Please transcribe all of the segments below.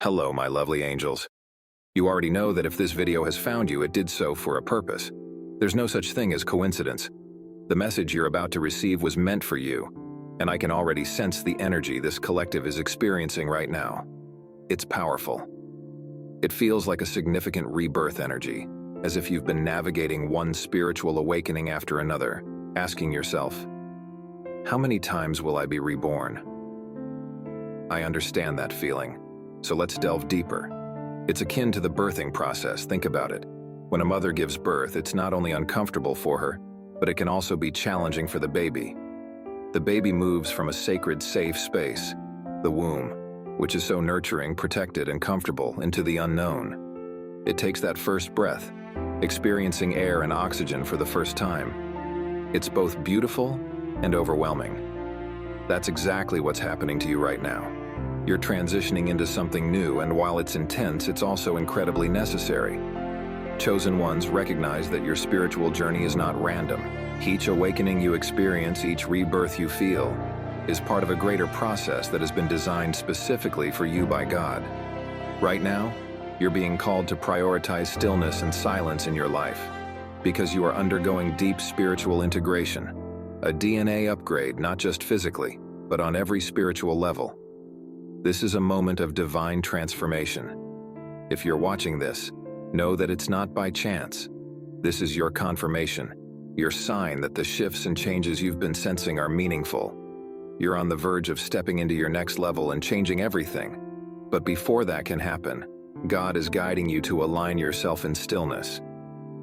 Hello, my lovely angels. You already know that if this video has found you, it did so for a purpose. There's no such thing as coincidence. The message you're about to receive was meant for you, and I can already sense the energy this collective is experiencing right now. It's powerful. It feels like a significant rebirth energy, as if you've been navigating one spiritual awakening after another, asking yourself, how many times will I be reborn? I understand that feeling. So let's delve deeper. It's akin to the birthing process. Think about it. When a mother gives birth, it's not only uncomfortable for her, but it can also be challenging for the baby. The baby moves from a sacred, safe space, the womb, which is so nurturing, protected, and comfortable, into the unknown. It takes that first breath, experiencing air and oxygen for the first time. It's both beautiful and overwhelming. That's exactly what's happening to you right now. You're transitioning into something new, and while it's intense, it's also incredibly necessary. Chosen ones, recognize that your spiritual journey is not random. Each awakening you experience, each rebirth you feel, is part of a greater process that has been designed specifically for you by God. Right now, you're being called to prioritize stillness and silence in your life, because you are undergoing deep spiritual integration, a DNA upgrade, not just physically, but on every spiritual level. This is a moment of divine transformation. If you're watching this, know that it's not by chance. This is your confirmation, your sign that the shifts and changes you've been sensing are meaningful. You're on the verge of stepping into your next level and changing everything. But before that can happen, God is guiding you to align yourself in stillness.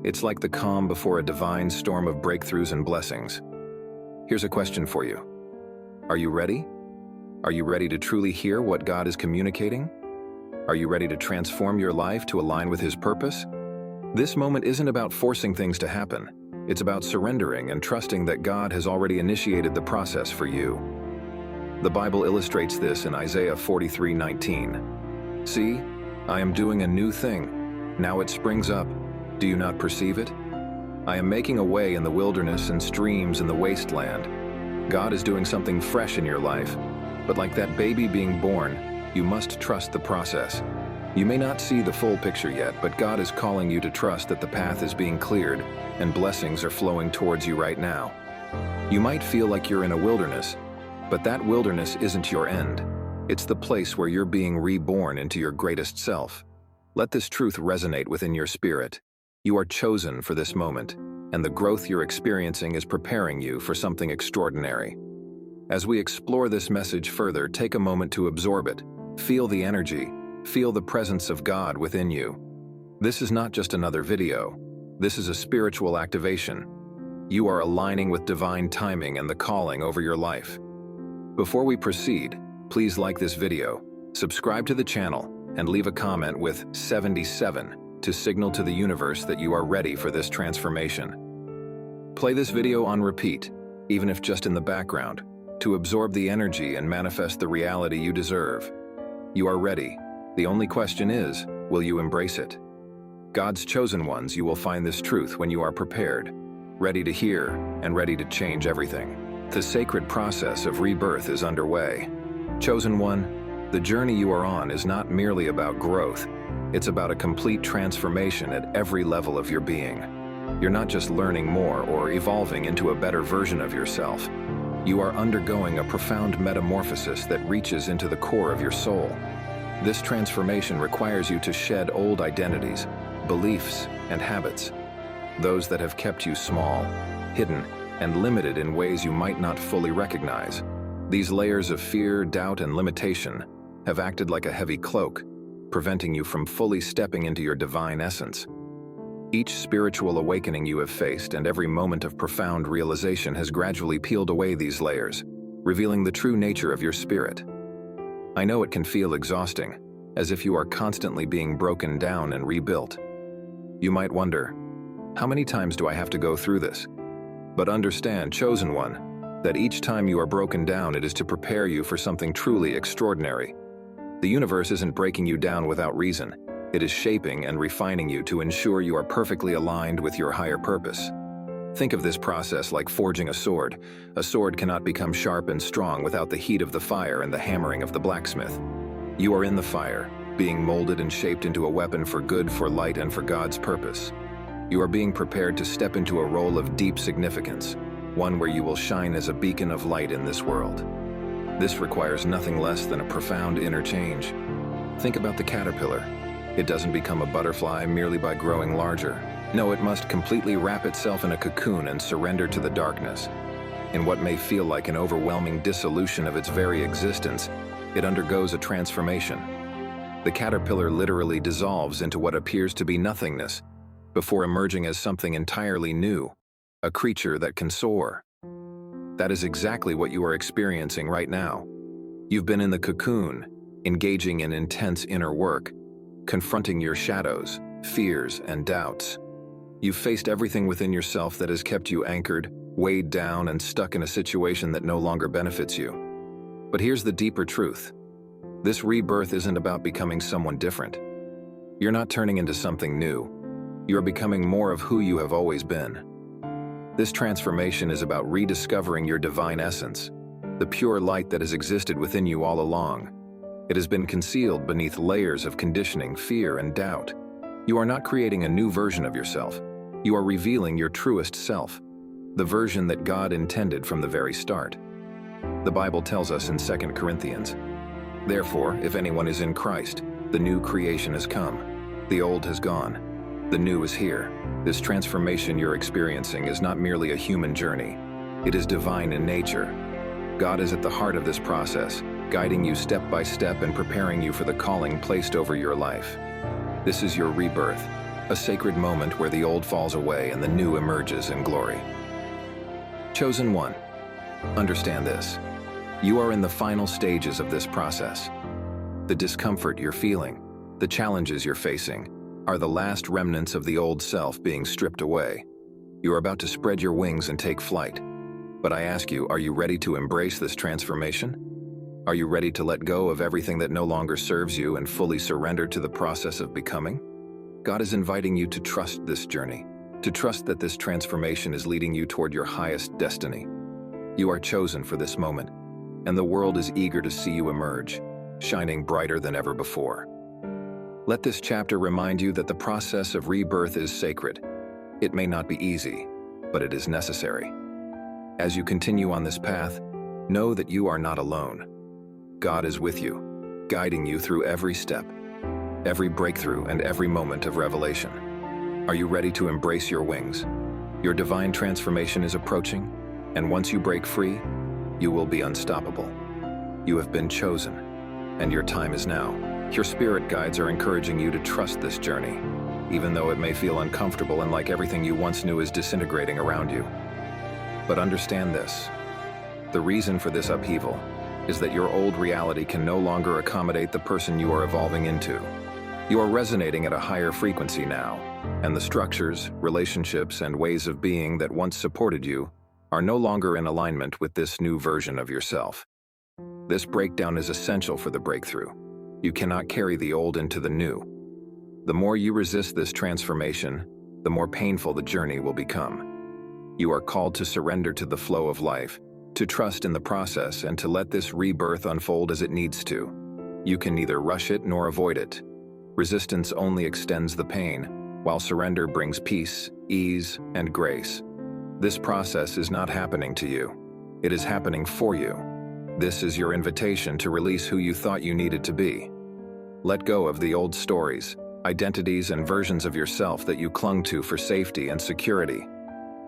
It's like the calm before a divine storm of breakthroughs and blessings. Here's a question for you. Are you ready? Are you ready to truly hear what God is communicating? Are you ready to transform your life to align with His purpose? This moment isn't about forcing things to happen. It's about surrendering and trusting that God has already initiated the process for you. The Bible illustrates this in Isaiah 43:19. See, I am doing a new thing. Now it springs up. Do you not perceive it? I am making a way in the wilderness and streams in the wasteland. God is doing something fresh in your life. But like that baby being born, you must trust the process. You may not see the full picture yet, but God is calling you to trust that the path is being cleared and blessings are flowing towards you right now. You might feel like you're in a wilderness, but that wilderness isn't your end. It's the place where you're being reborn into your greatest self. Let this truth resonate within your spirit. You are chosen for this moment, and the growth you're experiencing is preparing you for something extraordinary. As we explore this message further, take a moment to absorb it. Feel the energy. Feel the presence of God within you. This is not just another video. This is a spiritual activation. You are aligning with divine timing and the calling over your life. Before we proceed, please like this video, subscribe to the channel, and leave a comment with 77 to signal to the universe that you are ready for this transformation. Play this video on repeat, even if just in the background, to absorb the energy and manifest the reality you deserve. You are ready. The only question is, will you embrace it? God's chosen ones, you will find this truth when you are prepared, ready to hear and ready to change everything. The sacred process of rebirth is underway. Chosen one, the journey you are on is not merely about growth. It's about a complete transformation at every level of your being. You're not just learning more or evolving into a better version of yourself. You are undergoing a profound metamorphosis that reaches into the core of your soul. This transformation requires you to shed old identities, beliefs, and habits, those that have kept you small, hidden, and limited in ways you might not fully recognize. These layers of fear, doubt, and limitation have acted like a heavy cloak, preventing you from fully stepping into your divine essence. Each spiritual awakening you have faced and every moment of profound realization has gradually peeled away these layers, revealing the true nature of your spirit. I know it can feel exhausting, as if you are constantly being broken down and rebuilt. You might wonder, how many times do I have to go through this? But understand, chosen one, that each time you are broken down, it is to prepare you for something truly extraordinary. The universe isn't breaking you down without reason. It is shaping and refining you to ensure you are perfectly aligned with your higher purpose. Think of this process like forging a sword. A sword cannot become sharp and strong without the heat of the fire and the hammering of the blacksmith. You are in the fire, being molded and shaped into a weapon for good, for light, and for God's purpose. You are being prepared to step into a role of deep significance, one where you will shine as a beacon of light in this world. This requires nothing less than a profound inner change. Think about the caterpillar. It doesn't become a butterfly merely by growing larger. No, it must completely wrap itself in a cocoon and surrender to the darkness. In what may feel like an overwhelming dissolution of its very existence, it undergoes a transformation. The caterpillar literally dissolves into what appears to be nothingness, before emerging as something entirely new, a creature that can soar. That is exactly what you are experiencing right now. You've been in the cocoon, engaging in intense inner work, confronting your shadows, fears, and doubts. You've faced everything within yourself that has kept you anchored, weighed down, and stuck in a situation that no longer benefits you. But here's the deeper truth. This rebirth isn't about becoming someone different. You're not turning into something new. You're becoming more of who you have always been. This transformation is about rediscovering your divine essence, the pure light that has existed within you all along. It has been concealed beneath layers of conditioning, fear, and doubt. You are not creating a new version of yourself. You are revealing your truest self, the version that God intended from the very start. The Bible tells us in 2 Corinthians, "Therefore, if anyone is in Christ, the new creation has come. The old has gone. The new is here." This transformation you're experiencing is not merely a human journey. It is divine in nature. God is at the heart of this process, guiding you step by step and preparing you for the calling placed over your life. This is your rebirth, a sacred moment where the old falls away and the new emerges in glory. Chosen one, understand this. You are in the final stages of this process. The discomfort you're feeling, the challenges you're facing, are the last remnants of the old self being stripped away. You are about to spread your wings and take flight. But I ask you, are you ready to embrace this transformation? Are you ready to let go of everything that no longer serves you and fully surrender to the process of becoming? God is inviting you to trust this journey, to trust that this transformation is leading you toward your highest destiny. You are chosen for this moment, and the world is eager to see you emerge, shining brighter than ever before. Let this chapter remind you that the process of rebirth is sacred. It may not be easy, but it is necessary. As you continue on this path, know that you are not alone. God is with you, guiding you through every step, every breakthrough, and every moment of revelation. Are you ready to embrace your wings? Your divine transformation is approaching, and once you break free, you will be unstoppable. You have been chosen, and your time is now. Your spirit guides are encouraging you to trust this journey, even though it may feel uncomfortable and like everything you once knew is disintegrating around you. But understand this. The reason for this upheaval is that your old reality can no longer accommodate the person you are evolving into. You are resonating at a higher frequency now, and the structures, relationships, and ways of being that once supported you are no longer in alignment with this new version of yourself. This breakdown is essential for the breakthrough. You cannot carry the old into the new. The more you resist this transformation, the more painful the journey will become. You are called to surrender to the flow of life, to trust in the process, and to let this rebirth unfold as it needs to. You can neither rush it nor avoid it. Resistance only extends the pain, while surrender brings peace, ease, and grace. This process is not happening to you. It is happening for you. This is your invitation to release who you thought you needed to be. Let go of the old stories, identities, and versions of yourself that you clung to for safety and security.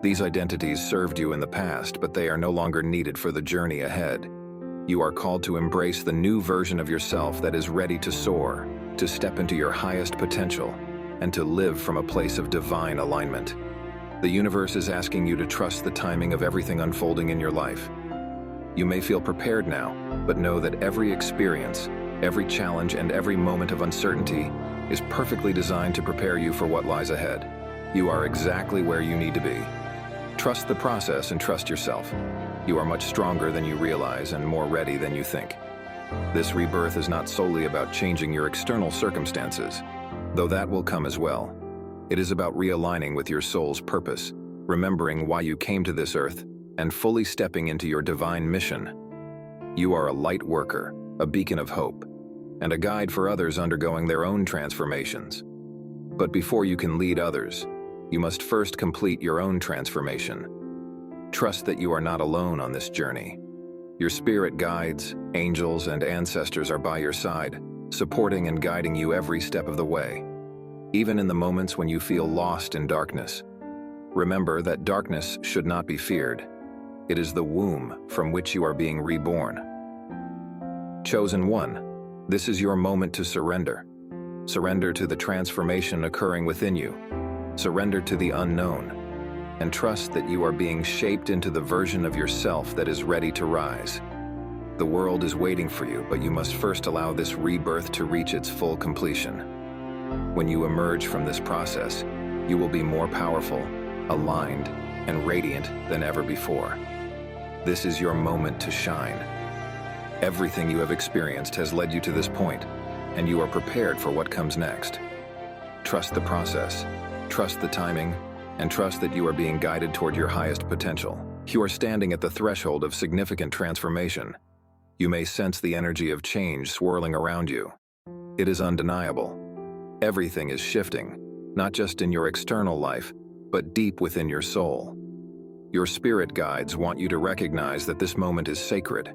These identities served you in the past, but they are no longer needed for the journey ahead. You are called to embrace the new version of yourself that is ready to soar, to step into your highest potential, and to live from a place of divine alignment. The universe is asking you to trust the timing of everything unfolding in your life. You may feel prepared now, but know that every experience, every challenge, and every moment of uncertainty is perfectly designed to prepare you for what lies ahead. You are exactly where you need to be. Trust the process and trust yourself. You are much stronger than you realize and more ready than you think. This rebirth is not solely about changing your external circumstances, though that will come as well. It is about realigning with your soul's purpose, remembering why you came to this earth, and fully stepping into your divine mission. You are a light worker, a beacon of hope, and a guide for others undergoing their own transformations. But before you can lead others, you must first complete your own transformation. Trust that you are not alone on this journey. Your spirit guides, angels, and ancestors are by your side, supporting and guiding you every step of the way. Even in the moments when you feel lost in darkness, remember that darkness should not be feared. It is the womb from which you are being reborn. Chosen one, this is your moment to surrender. Surrender to the transformation occurring within you. Surrender to the unknown, and trust that you are being shaped into the version of yourself that is ready to rise. The world is waiting for you, but you must first allow this rebirth to reach its full completion. When you emerge from this process, you will be more powerful, aligned, and radiant than ever before. This is your moment to shine. Everything you have experienced has led you to this point, and you are prepared for what comes next. Trust the process, trust the timing, and trust that you are being guided toward your highest potential. You are standing at the threshold of significant transformation. You may sense the energy of change swirling around you. It is undeniable. Everything is shifting, not just in your external life, but deep within your soul. Your spirit guides want you to recognize that this moment is sacred.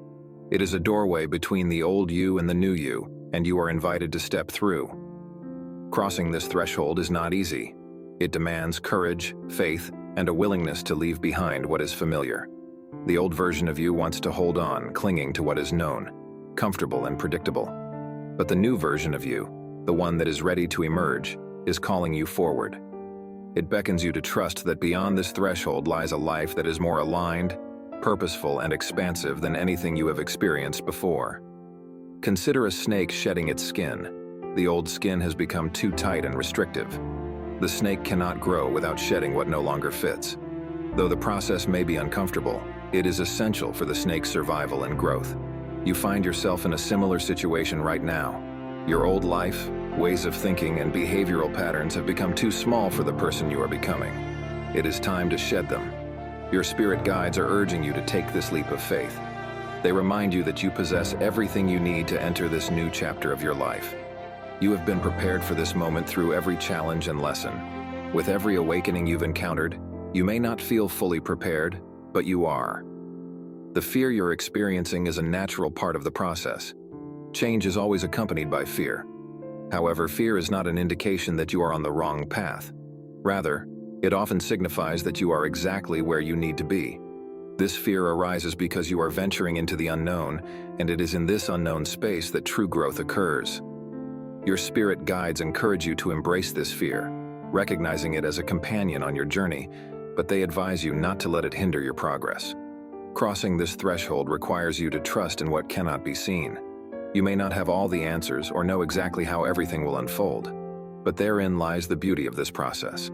It is a doorway between the old you and the new you, and you are invited to step through. Crossing this threshold is not easy. It demands courage, faith, and a willingness to leave behind what is familiar. The old version of you wants to hold on, clinging to what is known, comfortable and predictable. But the new version of you, the one that is ready to emerge, is calling you forward. It beckons you to trust that beyond this threshold lies a life that is more aligned, purposeful, and expansive than anything you have experienced before. Consider a snake shedding its skin. The old skin has become too tight and restrictive. The snake cannot grow without shedding what no longer fits. Though the process may be uncomfortable, it is essential for the snake's survival and growth. You find yourself in a similar situation right now. Your old life, ways of thinking, and behavioral patterns have become too small for the person you are becoming. It is time to shed them. Your spirit guides are urging you to take this leap of faith. They remind you that you possess everything you need to enter this new chapter of your life. You have been prepared for this moment through every challenge and lesson. With every awakening you've encountered, you may not feel fully prepared, but you are. The fear you're experiencing is a natural part of the process. Change is always accompanied by fear. However, fear is not an indication that you are on the wrong path. Rather, it often signifies that you are exactly where you need to be. This fear arises because you are venturing into the unknown, and it is in this unknown space that true growth occurs. Your spirit guides encourage you to embrace this fear, recognizing it as a companion on your journey, but they advise you not to let it hinder your progress. Crossing this threshold requires you to trust in what cannot be seen. You may not have all the answers or know exactly how everything will unfold, but therein lies the beauty of this process.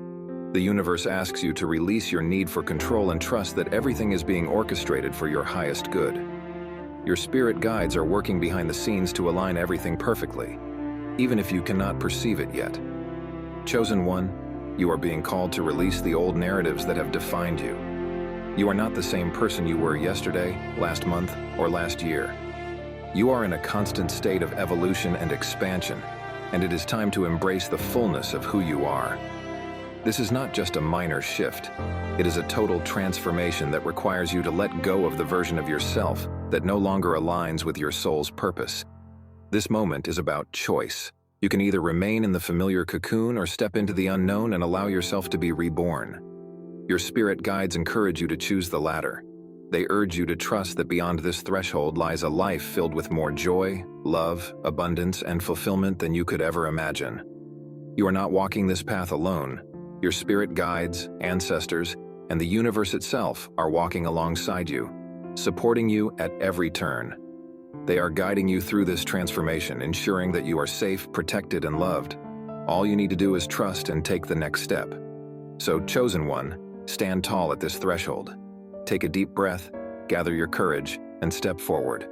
The universe asks you to release your need for control and trust that everything is being orchestrated for your highest good. Your spirit guides are working behind the scenes to align everything perfectly, even if you cannot perceive it yet. Chosen one, you are being called to release the old narratives that have defined you. You are not the same person you were yesterday, last month, or last year. You are in a constant state of evolution and expansion, and it is time to embrace the fullness of who you are. This is not just a minor shift. It is a total transformation that requires you to let go of the version of yourself that no longer aligns with your soul's purpose. This moment is about choice. You can either remain in the familiar cocoon or step into the unknown and allow yourself to be reborn. Your spirit guides encourage you to choose the latter. They urge you to trust that beyond this threshold lies a life filled with more joy, love, abundance, and fulfillment than you could ever imagine. You are not walking this path alone. Your spirit guides, ancestors, and the universe itself are walking alongside you, supporting you at every turn. They are guiding you through this transformation, ensuring that you are safe, protected, and loved. All you need to do is trust and take the next step. So, chosen one, stand tall at this threshold. Take a deep breath, gather your courage, and step forward.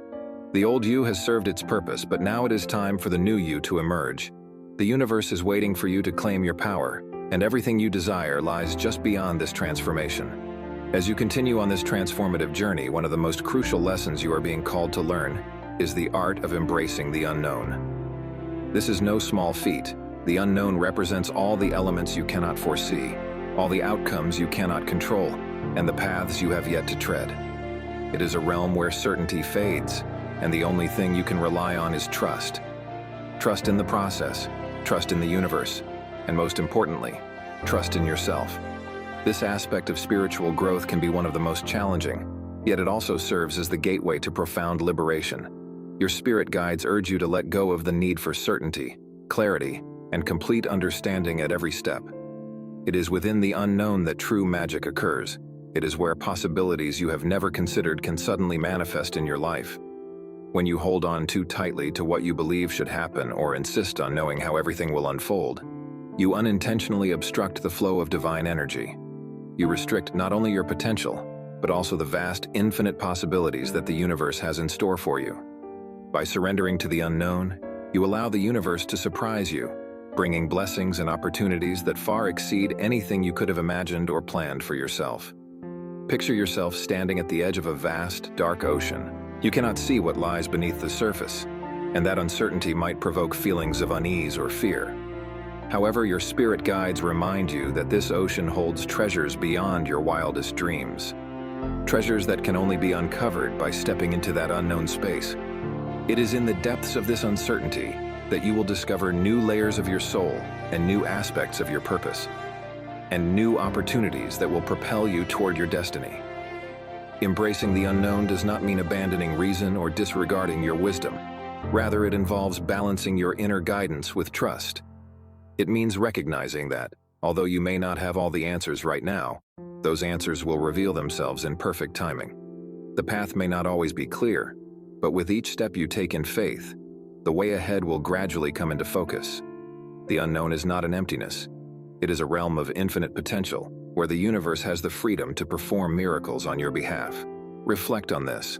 The old you has served its purpose, but now it is time for the new you to emerge. The universe is waiting for you to claim your power, and everything you desire lies just beyond this transformation. As you continue on this transformative journey, one of the most crucial lessons you are being called to learn is the art of embracing the unknown. This is no small feat. The unknown represents all the elements you cannot foresee, all the outcomes you cannot control, and the paths you have yet to tread. It is a realm where certainty fades, and the only thing you can rely on is trust. Trust in the process, trust in the universe, and most importantly, trust in yourself. This aspect of spiritual growth can be one of the most challenging, yet it also serves as the gateway to profound liberation. Your spirit guides urge you to let go of the need for certainty, clarity, and complete understanding at every step. It is within the unknown that true magic occurs. It is where possibilities you have never considered can suddenly manifest in your life. When you hold on too tightly to what you believe should happen or insist on knowing how everything will unfold, you unintentionally obstruct the flow of divine energy. You restrict not only your potential, but also the vast, infinite possibilities that the universe has in store for you. By surrendering to the unknown, you allow the universe to surprise you, bringing blessings and opportunities that far exceed anything you could have imagined or planned for yourself. Picture yourself standing at the edge of a vast, dark ocean. You cannot see what lies beneath the surface, and that uncertainty might provoke feelings of unease or fear. However, your spirit guides remind you that this ocean holds treasures beyond your wildest dreams. Treasures that can only be uncovered by stepping into that unknown space. It is in the depths of this uncertainty that you will discover new layers of your soul and new aspects of your purpose, and new opportunities that will propel you toward your destiny. Embracing the unknown does not mean abandoning reason or disregarding your wisdom. Rather, it involves balancing your inner guidance with trust. It means recognizing that, although you may not have all the answers right now, those answers will reveal themselves in perfect timing. The path may not always be clear, but with each step you take in faith, the way ahead will gradually come into focus. The unknown is not an emptiness. It is a realm of infinite potential, where the universe has the freedom to perform miracles on your behalf. Reflect on this.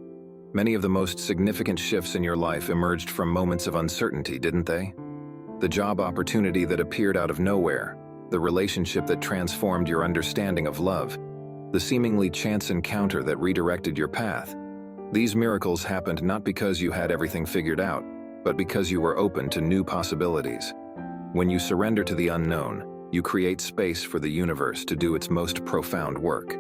Many of the most significant shifts in your life emerged from moments of uncertainty, didn't they? The job opportunity that appeared out of nowhere, the relationship that transformed your understanding of love, the seemingly chance encounter that redirected your path. These miracles happened not because you had everything figured out, but because you were open to new possibilities. When you surrender to the unknown, you create space for the universe to do its most profound work.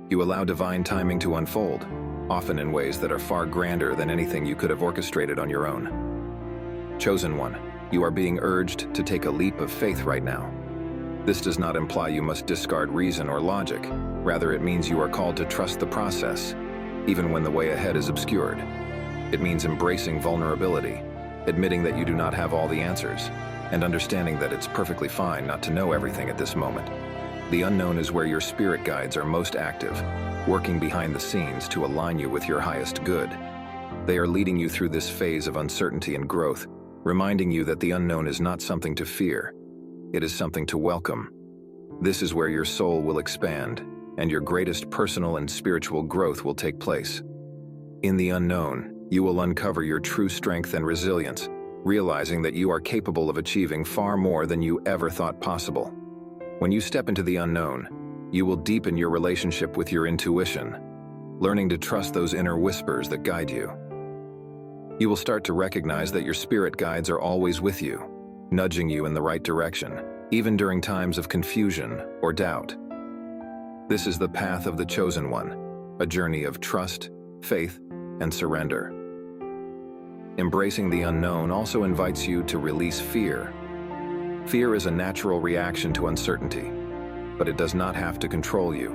You allow divine timing to unfold, often in ways that are far grander than anything you could have orchestrated on your own. Chosen one, you are being urged to take a leap of faith right now. This does not imply you must discard reason or logic. Rather, it means you are called to trust the process, even when the way ahead is obscured. It means embracing vulnerability, admitting that you do not have all the answers, and understanding that it's perfectly fine not to know everything at this moment. The unknown is where your spirit guides are most active, working behind the scenes to align you with your highest good. They are leading you through this phase of uncertainty and growth, reminding you that the unknown is not something to fear. It is something to welcome. This is where your soul will expand, and your greatest personal and spiritual growth will take place. In the unknown, you will uncover your true strength and resilience, realizing that you are capable of achieving far more than you ever thought possible. When you step into the unknown, you will deepen your relationship with your intuition, learning to trust those inner whispers that guide you. You will start to recognize that your spirit guides are always with you, nudging you in the right direction, even during times of confusion or doubt. This is the path of the chosen one, a journey of trust, faith, and surrender. Embracing the unknown also invites you to release fear. Fear is a natural reaction to uncertainty, but it does not have to control you.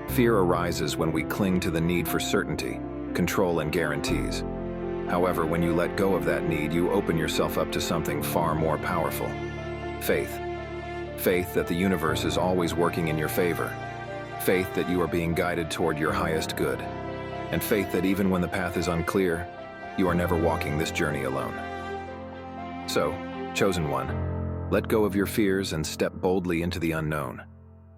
Fear arises when we cling to the need for certainty, control, and guarantees. However, when you let go of that need, you open yourself up to something far more powerful. Faith. Faith that the universe is always working in your favor. Faith that you are being guided toward your highest good. And faith that even when the path is unclear, you are never walking this journey alone. So, chosen one, let go of your fears and step boldly into the unknown,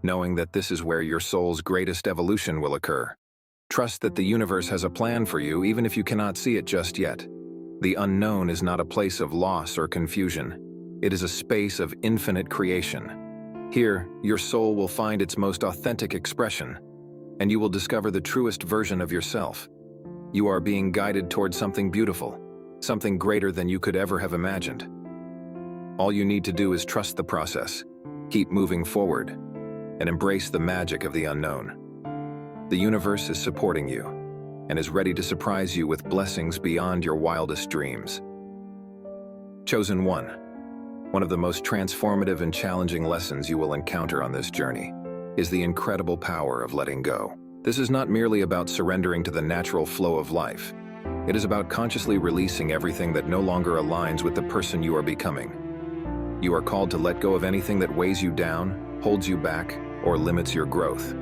knowing that this is where your soul's greatest evolution will occur. Trust that the universe has a plan for you even if you cannot see it just yet. The unknown is not a place of loss or confusion. It is a space of infinite creation. Here, your soul will find its most authentic expression, and you will discover the truest version of yourself. You are being guided toward something beautiful, something greater than you could ever have imagined. All you need to do is trust the process, keep moving forward, and embrace the magic of the unknown. The universe is supporting you and is ready to surprise you with blessings beyond your wildest dreams. Chosen one. One of the most transformative and challenging lessons you will encounter on this journey is the incredible power of letting go. This is not merely about surrendering to the natural flow of life. It is about consciously releasing everything that no longer aligns with the person you are becoming. You are called to let go of anything that weighs you down, holds you back, or limits your growth.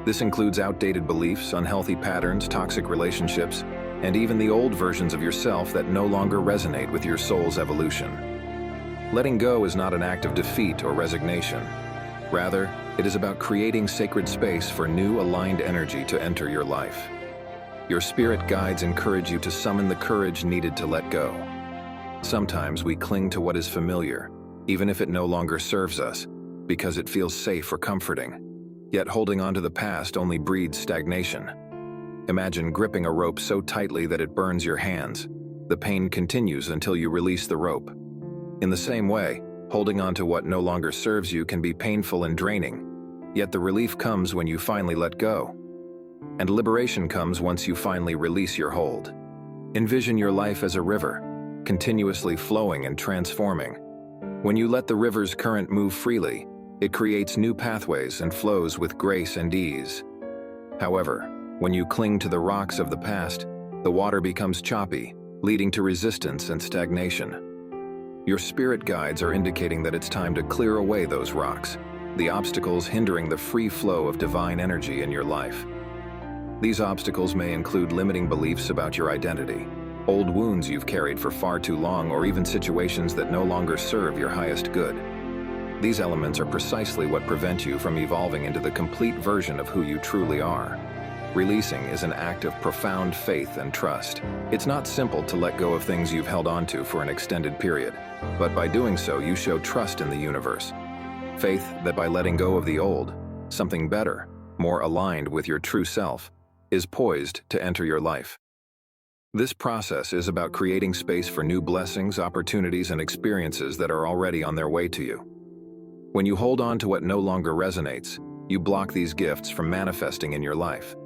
This includes outdated beliefs, unhealthy patterns, toxic relationships, and even the old versions of yourself that no longer resonate with your soul's evolution. Letting go is not an act of defeat or resignation. Rather, it is about creating sacred space for new, aligned energy to enter your life. Your spirit guides encourage you to summon the courage needed to let go. Sometimes we cling to what is familiar, even if it no longer serves us, because it feels safe or comforting. Yet holding on to the past only breeds stagnation. Imagine gripping a rope so tightly that it burns your hands. The pain continues until you release the rope. In the same way, holding on to what no longer serves you can be painful and draining, yet the relief comes when you finally let go. And liberation comes once you finally release your hold. Envision your life as a river, continuously flowing and transforming. When you let the river's current move freely, it creates new pathways and flows with grace and ease. However, when you cling to the rocks of the past, the water becomes choppy, leading to resistance and stagnation. Your spirit guides are indicating that it's time to clear away those rocks, the obstacles hindering the free flow of divine energy in your life. These obstacles may include limiting beliefs about your identity, old wounds you've carried for far too long, or even situations that no longer serve your highest good. These elements are precisely what prevent you from evolving into the complete version of who you truly are. Releasing is an act of profound faith and trust. It's not simple to let go of things you've held onto for an extended period, but by doing so, you show trust in the universe. Faith that by letting go of the old, something better, more aligned with your true self, is poised to enter your life. This process is about creating space for new blessings, opportunities, and experiences that are already on their way to you. When you hold on to what no longer resonates, you block these gifts from manifesting in your life.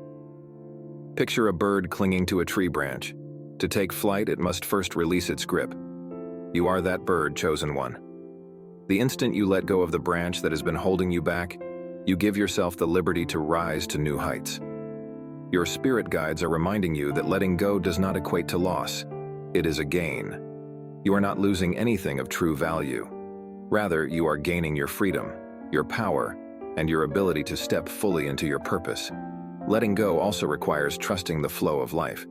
Picture a bird clinging to a tree branch. To take flight, it must first release its grip. You are that bird, chosen one. The instant you let go of the branch that has been holding you back, you give yourself the liberty to rise to new heights. Your spirit guides are reminding you that letting go does not equate to loss. It is a gain. You are not losing anything of true value. Rather, you are gaining your freedom, your power, and your ability to step fully into your purpose. Letting go also requires trusting the flow of life.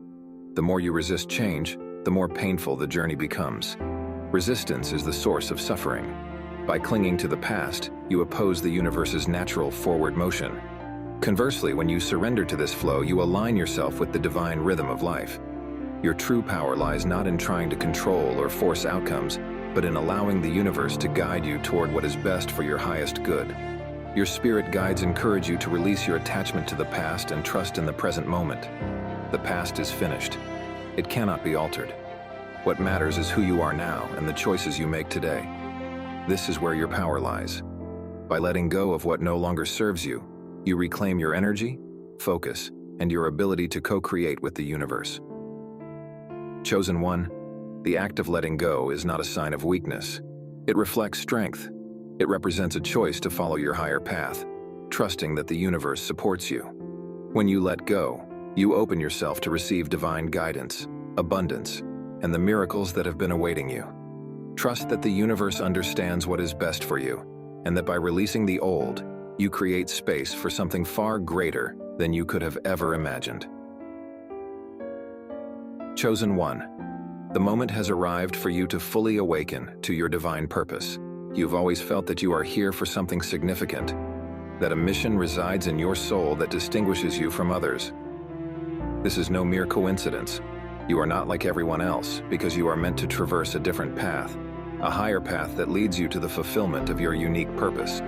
The more you resist change, the more painful the journey becomes. Resistance is the source of suffering. By clinging to the past, you oppose the universe's natural forward motion. Conversely, when you surrender to this flow, you align yourself with the divine rhythm of life. Your true power lies not in trying to control or force outcomes, but in allowing the universe to guide you toward what is best for your highest good. Your spirit guides encourage you to release your attachment to the past and trust in the present moment. The past is finished. It cannot be altered. What matters is who you are now and the choices you make today. This is where your power lies. By letting go of what no longer serves you, you reclaim your energy, focus, and your ability to co-create with the universe. Chosen one, the act of letting go is not a sign of weakness. It reflects strength. It represents a choice to follow your higher path, trusting that the universe supports you. When you let go, you open yourself to receive divine guidance, abundance, and the miracles that have been awaiting you. Trust that the universe understands what is best for you, and that by releasing the old, you create space for something far greater than you could have ever imagined. Chosen one, the moment has arrived for you to fully awaken to your divine purpose. You've always felt that you are here for something significant, that a mission resides in your soul that distinguishes you from others. This is no mere coincidence. You are not like everyone else because you are meant to traverse a different path, a higher path that leads you to the fulfillment of your unique purpose.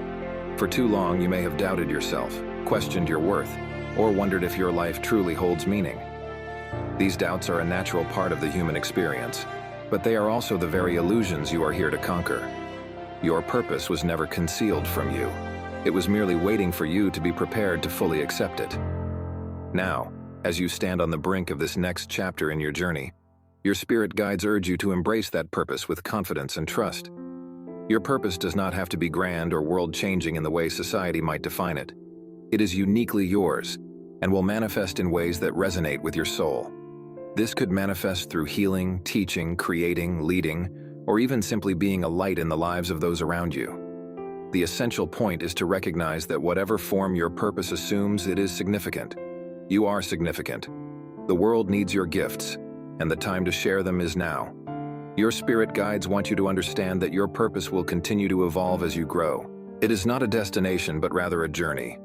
For too long, you may have doubted yourself, questioned your worth, or wondered if your life truly holds meaning. These doubts are a natural part of the human experience, but they are also the very illusions you are here to conquer. Your purpose was never concealed from you. It was merely waiting for you to be prepared to fully accept it. Now, as you stand on the brink of this next chapter in your journey, your spirit guides urge you to embrace that purpose with confidence and trust. Your purpose does not have to be grand or world-changing in the way society might define it. It is uniquely yours and will manifest in ways that resonate with your soul. This could manifest through healing, teaching, creating, leading, or even simply being a light in the lives of those around you. The essential point is to recognize that whatever form your purpose assumes, it is significant. You are significant. The world needs your gifts, and the time to share them is now. Your spirit guides want you to understand that your purpose will continue to evolve as you grow. It is not a destination, but rather a journey.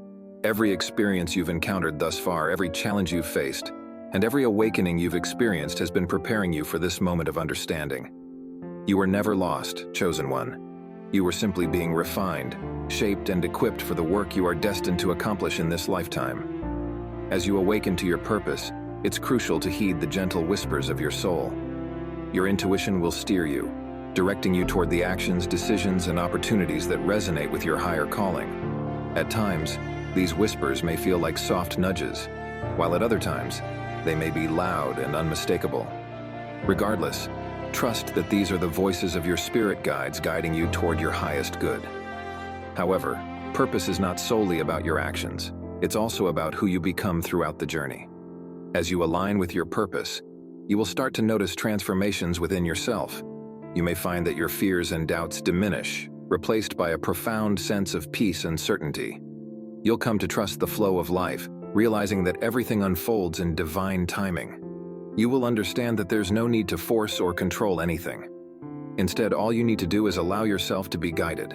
Every experience you've encountered thus far, every challenge you've faced, and every awakening you've experienced has been preparing you for this moment of understanding. You were never lost, chosen one. You were simply being refined, shaped, and equipped for the work you are destined to accomplish in this lifetime. As you awaken to your purpose, it's crucial to heed the gentle whispers of your soul. Your intuition will steer you, directing you toward the actions, decisions, and opportunities that resonate with your higher calling. At times, these whispers may feel like soft nudges, while at other times, they may be loud and unmistakable. Regardless, trust that these are the voices of your spirit guides guiding you toward your highest good. However, purpose is not solely about your actions. It's also about who you become throughout the journey. As you align with your purpose, you will start to notice transformations within yourself. You may find that your fears and doubts diminish, replaced by a profound sense of peace and certainty. You'll come to trust the flow of life, realizing that everything unfolds in divine timing. You will understand that there's no need to force or control anything. Instead, all you need to do is allow yourself to be guided.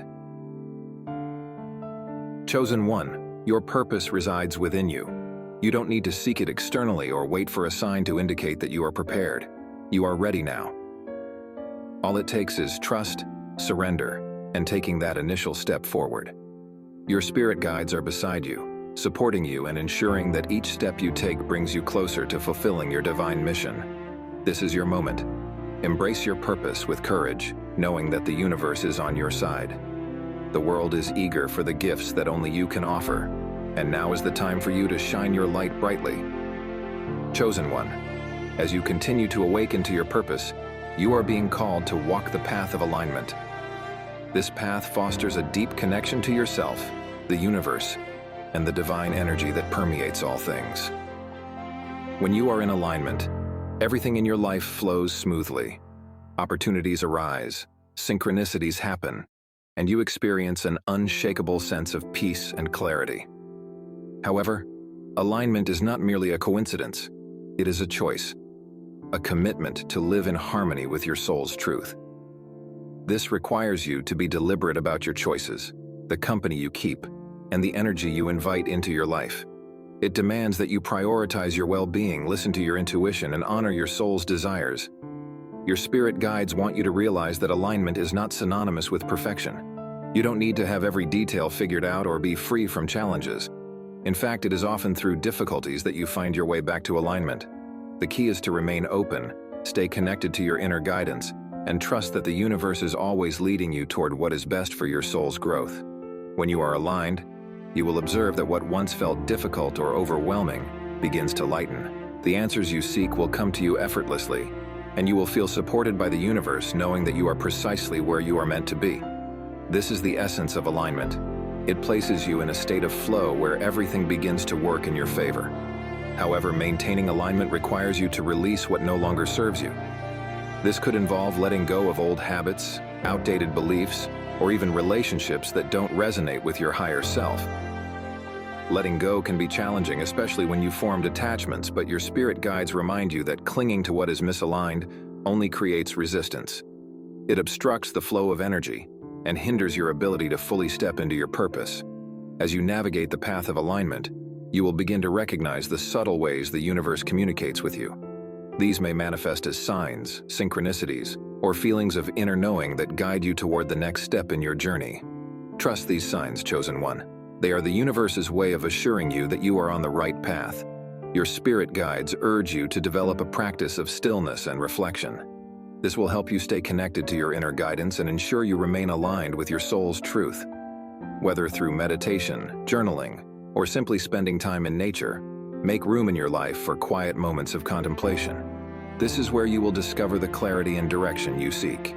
Chosen one, your purpose resides within you. You don't need to seek it externally or wait for a sign to indicate that you are prepared. You are ready now. All it takes is trust, surrender, and taking that initial step forward. Your spirit guides are beside you, supporting you and ensuring that each step you take brings you closer to fulfilling your divine mission. This is your moment. Embrace your purpose with courage, knowing that the universe is on your side. The world is eager for the gifts that only you can offer, and now is the time for you to shine your light brightly. Chosen one, as you continue to awaken to your purpose, you are being called to walk the path of alignment. This path fosters a deep connection to yourself, the universe, and the divine energy that permeates all things. When you are in alignment, everything in your life flows smoothly. Opportunities arise, synchronicities happen, and you experience an unshakable sense of peace and clarity. However, alignment is not merely a coincidence. It is a choice, a commitment to live in harmony with your soul's truth. This requires you to be deliberate about your choices, the company you keep, and the energy you invite into your life. It demands that you prioritize your well-being, listen to your intuition, and honor your soul's desires. Your spirit guides want you to realize that alignment is not synonymous with perfection. You don't need to have every detail figured out or be free from challenges. In fact, it is often through difficulties that you find your way back to alignment. The key is to remain open, stay connected to your inner guidance, and trust that the universe is always leading you toward what is best for your soul's growth. When you are aligned, you will observe that what once felt difficult or overwhelming begins to lighten. The answers you seek will come to you effortlessly, and you will feel supported by the universe, knowing that you are precisely where you are meant to be. This is the essence of alignment. It places you in a state of flow where everything begins to work in your favor. However, maintaining alignment requires you to release what no longer serves you. This could involve letting go of old habits, outdated beliefs, or even relationships that don't resonate with your higher self. Letting go can be challenging, especially when you formed attachments, but your spirit guides remind you that clinging to what is misaligned only creates resistance. It obstructs the flow of energy and hinders your ability to fully step into your purpose. As you navigate the path of alignment, you will begin to recognize the subtle ways the universe communicates with you. These may manifest as signs, synchronicities, or feelings of inner knowing that guide you toward the next step in your journey. Trust these signs, chosen one. They are the universe's way of assuring you that you are on the right path. Your spirit guides urge you to develop a practice of stillness and reflection. This will help you stay connected to your inner guidance and ensure you remain aligned with your soul's truth. Whether through meditation, journaling, or simply spending time in nature, make room in your life for quiet moments of contemplation. This is where you will discover the clarity and direction you seek.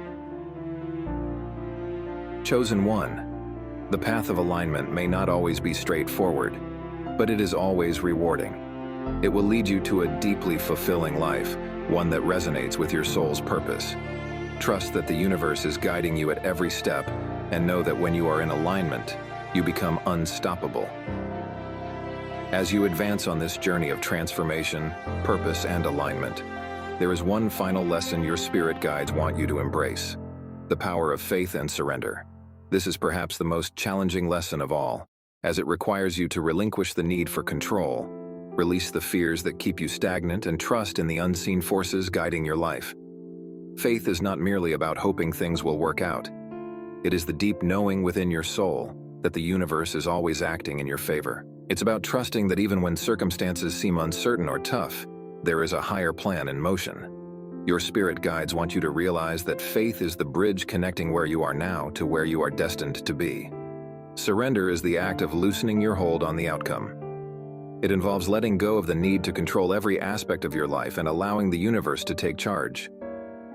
Chosen one. The path of alignment may not always be straightforward, but it is always rewarding. It will lead you to a deeply fulfilling life, one that resonates with your soul's purpose. Trust that the universe is guiding you at every step, and know that when you are in alignment, you become unstoppable. As you advance on this journey of transformation, purpose, and alignment, there is one final lesson your spirit guides want you to embrace: the power of faith and surrender. This is perhaps the most challenging lesson of all, as it requires you to relinquish the need for control, release the fears that keep you stagnant, and trust in the unseen forces guiding your life. Faith is not merely about hoping things will work out. It is the deep knowing within your soul that the universe is always acting in your favor. It's about trusting that even when circumstances seem uncertain or tough, there is a higher plan in motion. Your spirit guides want you to realize that faith is the bridge connecting where you are now to where you are destined to be. Surrender is the act of loosening your hold on the outcome. It involves letting go of the need to control every aspect of your life and allowing the universe to take charge.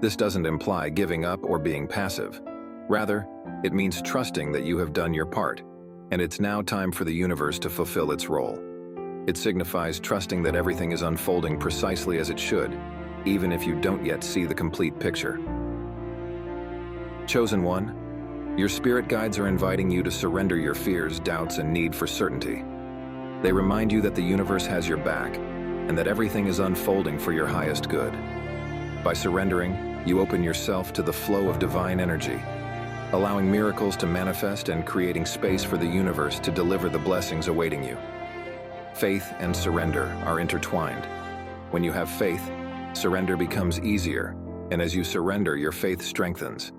This doesn't imply giving up or being passive. Rather, it means trusting that you have done your part, and it's now time for the universe to fulfill its role. It signifies trusting that everything is unfolding precisely as it should, even if you don't yet see the complete picture. Chosen one, your spirit guides are inviting you to surrender your fears, doubts, and need for certainty. They remind you that the universe has your back, and that everything is unfolding for your highest good. By surrendering, you open yourself to the flow of divine energy, allowing miracles to manifest and creating space for the universe to deliver the blessings awaiting you. Faith and surrender are intertwined. When you have faith, surrender becomes easier, and as you surrender, your faith strengthens.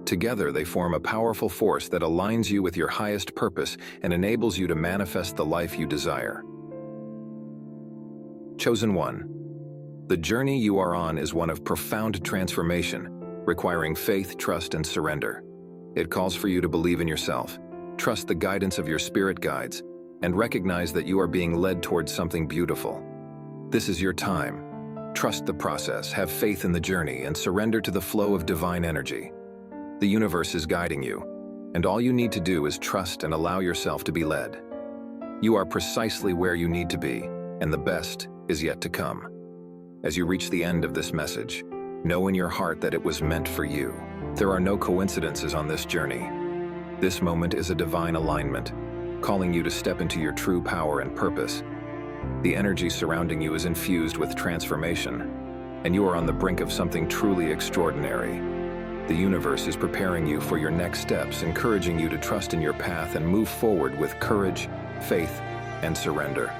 Together, they form a powerful force that aligns you with your highest purpose and enables you to manifest the life you desire. Chosen one. The journey you are on is one of profound transformation, requiring faith, trust, and surrender. It calls for you to believe in yourself, trust the guidance of your spirit guides, and recognize that you are being led towards something beautiful. This is your time. Trust the process, have faith in the journey, and surrender to the flow of divine energy. The universe is guiding you, and all you need to do is trust and allow yourself to be led. You are precisely where you need to be, and the best is yet to come. As you reach the end of this message, know in your heart that it was meant for you. There are no coincidences on this journey. This moment is a divine alignment, calling you to step into your true power and purpose. The energy surrounding you is infused with transformation, and you are on the brink of something truly extraordinary. The universe is preparing you for your next steps, encouraging you to trust in your path and move forward with courage, faith, and surrender.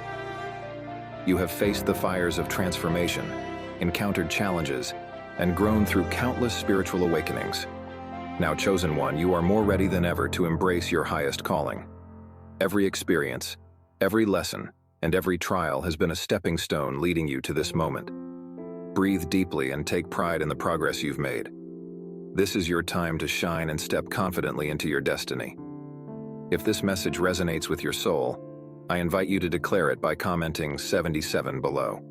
You have faced the fires of transformation, encountered challenges, and grown through countless spiritual awakenings. Now, chosen one, you are more ready than ever to embrace your highest calling. Every experience, every lesson, and every trial has been a stepping stone leading you to this moment. Breathe deeply and take pride in the progress you've made. This is your time to shine and step confidently into your destiny. If this message resonates with your soul, I invite you to declare it by commenting 77 below.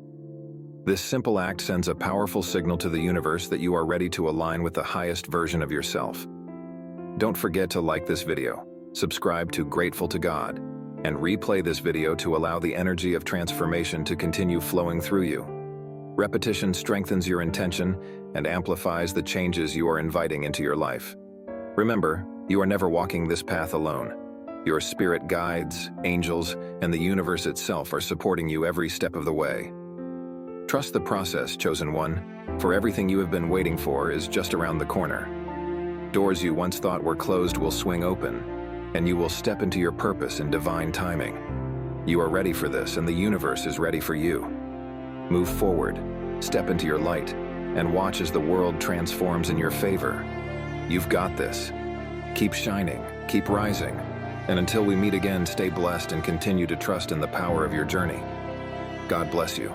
This simple act sends a powerful signal to the universe that you are ready to align with the highest version of yourself. Don't forget to like this video, subscribe to Grateful to God, and replay this video to allow the energy of transformation to continue flowing through you. Repetition strengthens your intention and amplifies the changes you are inviting into your life. Remember, you are never walking this path alone. Your spirit guides, angels, and the universe itself are supporting you every step of the way. Trust the process, chosen one, for everything you have been waiting for is just around the corner. Doors you once thought were closed will swing open, and you will step into your purpose in divine timing. You are ready for this, and the universe is ready for you. Move forward, step into your light, and watch as the world transforms in your favor. You've got this. Keep shining, keep rising, and until we meet again, stay blessed and continue to trust in the power of your journey. God bless you.